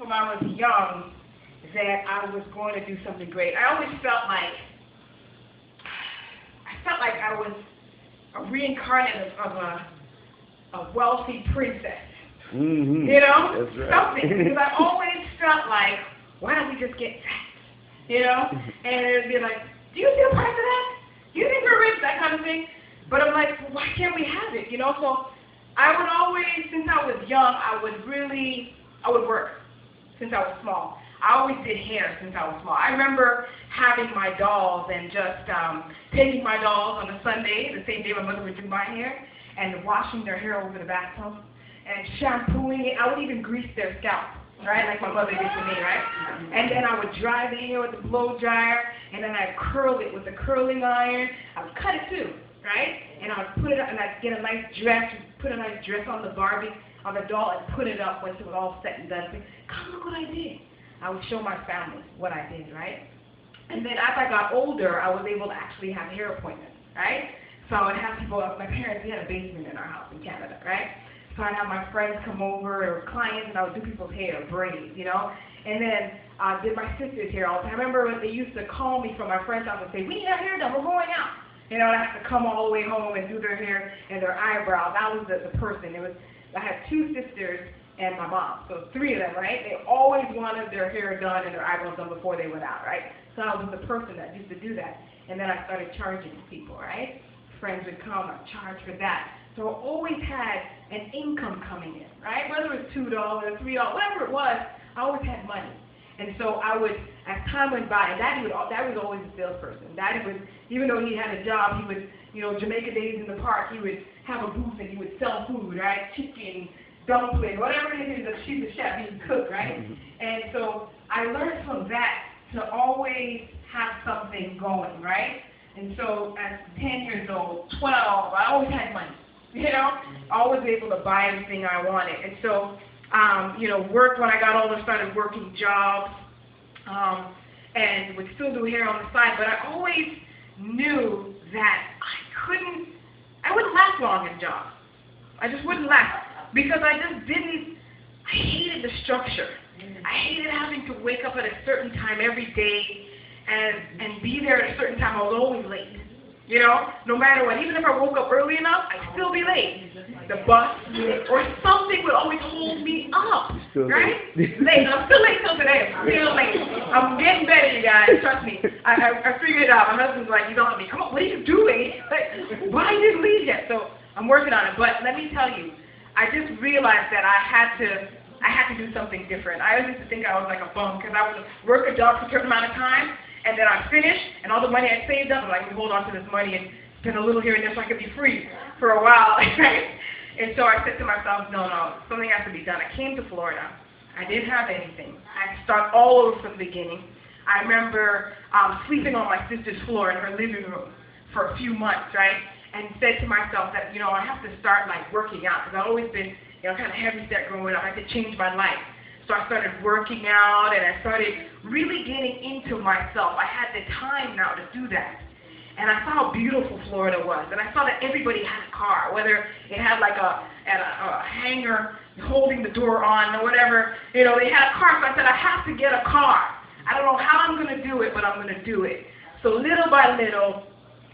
from when I was young that I was going to do something great. I always felt like I was a reincarnate of a wealthy princess. Mm-hmm. You know? That's right. Something. Because I always felt like, why don't we just get that? You know? And it would be like, do you feel part of that? Do you think we're rich? That kind of thing. But I'm like, well, why can't we have it? You know? So I would always, since I was young, I would work since I was small. I always did hair since I was small. I remember having my dolls and just taking my dolls on a Sunday, the same day my mother would do my hair, and washing their hair over the bathtub and shampooing it. I would even grease their scalp, right, like my mother did to me, right? And then I would dry the hair with the blow dryer, and then I'd curl it with the curling iron. I would cut it too, right? And I would put it up, and I'd get a nice dress, put a nice dress on the Barbie, on the doll, and put it up once it was all set and done. Come look what I did. I would show my family what I did, right? And then as I got older, I was able to actually have hair appointments, right? So I would have people, my parents, we had a basement in our house in Canada, right? So I'd have my friends come over, or clients, and I would do people's hair, braids, you know? And then I did my sister's hair all the time. I remember when they used to call me from my friend's house and say, we need our hair done, we're going out. You know, and I have to come all the way home and do their hair and their eyebrows. That was the person. I had two sisters and my mom, so three of them, right? They always wanted their hair done and their eyebrows done before they went out, right? So I was the person that used to do that. And then I started charging people, right? Friends would come, I'd charge for that. So I always had an income coming in, right? Whether it was $2, $3, whatever it was, I always had money. And so I would, as time went by, and Daddy was always a salesperson. Daddy would, even though he had a job, he would, you know, Jamaica Days in the Park, he would have a booth and he would sell food, right? Chicken, dumpling, whatever it is, she's a chef, he can cook, right? And so I learned from that to always have something going, right? And so at 10 years old, 12, I always had money, you know? Always able to buy everything I wanted. And so, you know, worked when I got older, started working jobs, and would still do hair on the side, but I always knew that I wouldn't last long in jobs. I just wouldn't last. Because I hated the structure. I hated having to wake up at a certain time every day and be there at a certain time. I was always late. You know, no matter what. Even if I woke up early enough, I'd still be late. The bus or something would always hold me up, right? Late. I'm still late till today. I'm still late. I'm getting better, you guys. Trust me. I figured it out. My husband's like, he's on me. Come on, what are you doing? Like, why didn't you leave yet? So I'm working on it. But let me tell you, I just realized that I had to do something different. I always used to think I was like a bum because I would work a job for a certain amount of time, and then I'd finish, and all the money I saved up, I'm like, let me hold on to this money and spend a little here and there so I could be free for a while, right? And so I said to myself, no, something has to be done. I came to Florida. I didn't have anything. I had to start all over from the beginning. I remember sleeping on my sister's floor in her living room for a few months, right? And said to myself that, you know, I have to start like working out because I've always been, you know, kind of heavy set growing up. I had to change my life. So I started working out and I started really getting into myself. I had the time now to do that. And I saw how beautiful Florida was. And I saw that everybody had a car, whether it had like a hanger holding the door on or whatever. You know, they had a car. So I said, I have to get a car. I don't know how I'm going to do it, but I'm going to do it. So little by little,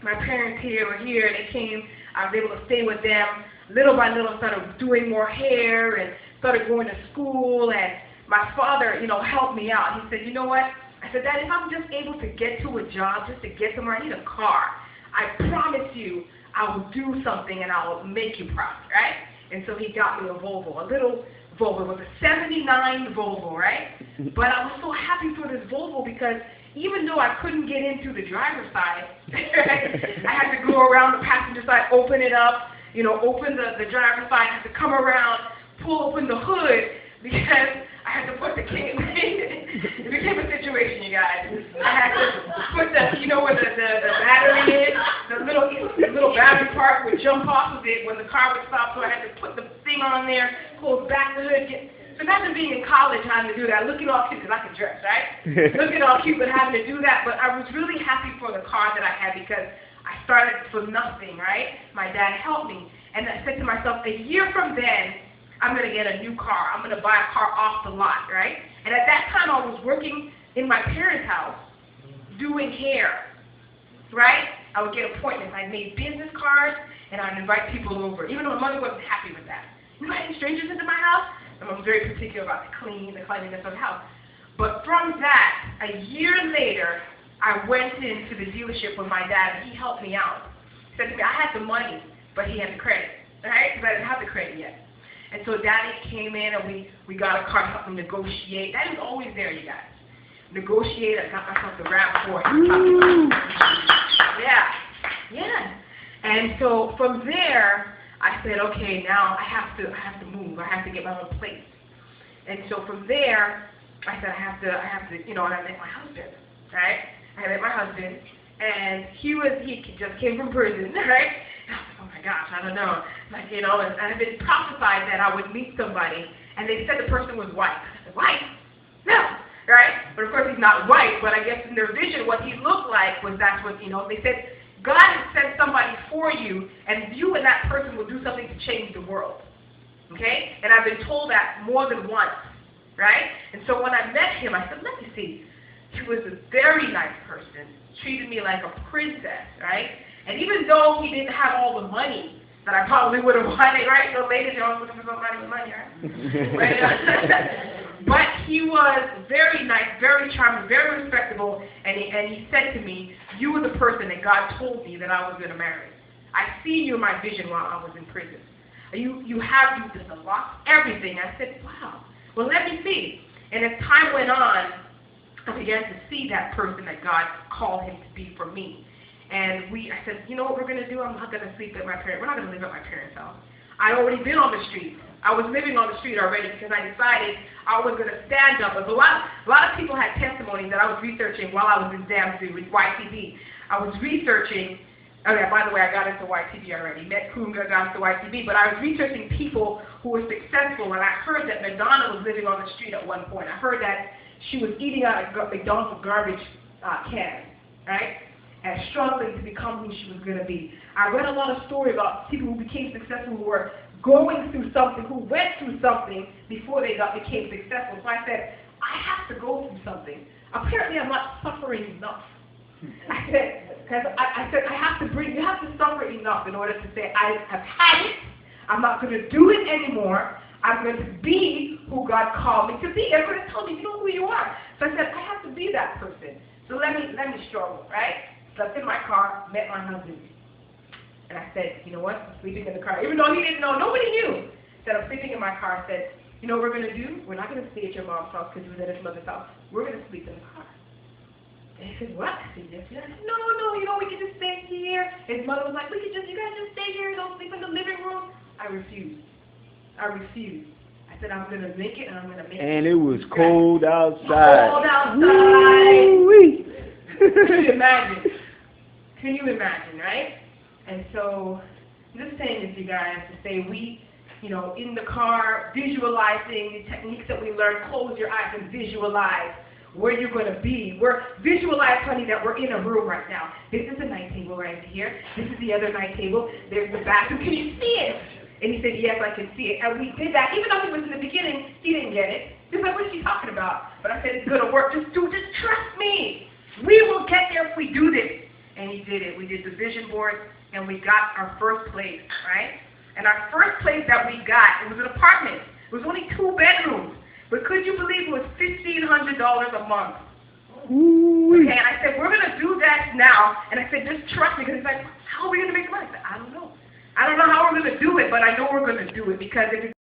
my parents were here, and they came. I was able to stay with them. Little by little, started doing more hair and started going to school. And my father, you know, helped me out. He said, you know what? I said, Dad, if I'm just able to get to a job, just to get somewhere, I need a car. I promise you, I will do something and I will make you proud, right? And so he got me a Volvo, a little Volvo. It was a 79 Volvo, right? But I was so happy for this Volvo because even though I couldn't get into the driver's side, I had to go around the passenger side, open it up, you know, open the driver's side, I had to come around, pull open the hood, because I had to put the key. It became a situation, you guys. I had to put the, you know, where the battery is, the little battery part would jump off of it when the car would stop, so I had to put the thing on there, close back the hood. So imagine being in college having to do that. Look at all cute, because I can dress, right? Look at all cute, but having to do that. But I was really happy for the car that I had because I started from nothing, right? My dad helped me. And I said to myself, a year from then, I'm going to get a new car. I'm going to buy a car off the lot, right? And at that time, I was working in my parents' house doing hair, right? I would get appointments. I made business cards, and I'd invite people over, even though my mother wasn't happy with that. Inviting strangers into my house, and I'm very particular about the cleanliness of the house. But from that, a year later, I went into the dealership with my dad, and he helped me out. He said to me, I had the money, but he had the credit, right? Because I didn't have the credit yet. And so Daddy came in, and we got a car, helped me negotiate. Daddy was always there, you guys. Negotiate, I got myself the RAV4. Yeah. And so from there, I said, okay, now I have to move. I have to get my own place. And so from there, I said, I have to, and I met my husband, right? I met my husband, and he just came from prison, right? And I was like, oh my gosh, I don't know. And I had been prophesied that I would meet somebody, and they said the person was white. I said, white? No, right? But of course he's not white, but I guess in their vision what he looked like was that's what, they said, God has sent somebody for you, and you and that person will do something to change the world, okay? And I've been told that more than once, right? And so when I met him, I said, let me see. He was a very nice person, treated me like a princess, right? And even though he didn't have all the money that I probably would have wanted, right? Ladies, you're always looking for somebody with money, right? But he was very nice, very charming, very respectable, and he said to me, you were the person that God told me that I was going to marry. I see you in my vision while I was in prison. You just unlocked everything. I said, wow, well, let me see. And as time went on, I began to see that person that God called him to be for me. And I said, you know what we're going to do? I'm not going to sleep at my parents. We're not going to live at my parents' house. I'd already been on the street. I was living on the street already because I decided I was going to stand up. A lot of people had testimonies that I was researching while I was in Zamzu with YTB. I was researching, by the way, I got into YTB already. Met Kunga, got into YTB, but I was researching people who were successful, and I heard that Madonna was living on the street at one point. I heard that she was eating out of McDonald's garbage cans, right? And struggling to become who she was going to be. I read a lot of stories about people who became successful, who were going through something, who went through something before they became successful. So I said, I have to go through something. Apparently I'm not suffering enough. I said, you have to suffer enough in order to say, I have had it, I'm not going to do it anymore, I'm going to be who God called me to be. Everybody told me, you know who you are. So I said, I have to be that person. So let me struggle, right? Slept in my car, met my husband. And I said, you know what, I'm sleeping in the car. Even though he didn't know, nobody knew. I said, I'm sleeping in my car. I said, you know what we're going to do? We're not going to stay at your mom's house because you was at his mother's house. We're going to sleep in the car. And he said, what? I said, yes. I said, no, we can just stay here. His mother was like, you guys just stay here, don't sleep in the living room. I refused. I said, I'm going to make it, and I'm going to make it. And it was cold outside. Cold outside. Can you imagine, right? And so, I'm just saying this, you guys, to say we, in the car, visualizing the techniques that we learned, close your eyes and visualize where you're going to be. Visualize, honey, that we're in a room right now. This is a night table right here. This is the other night table. There's the bathroom. Can you see it? And he said, yes, I can see it. And we did that. Even though he was in the beginning, he didn't get it. He was like, what is she talking about? But I said, it's going to work. Just trust me. We will get there if we do this. And he did it. We did the vision board, and we got our first place, right? And our first place that we got, it was an apartment. It was only 2 bedrooms. But could you believe it was $1,500 a month? Ooh. Okay, and I said, we're going to do that now. And I said, just trust me. Because he's like, how are we going to make money? I said, I don't know. I don't know how we're going to do it, but I know we're going to do it because if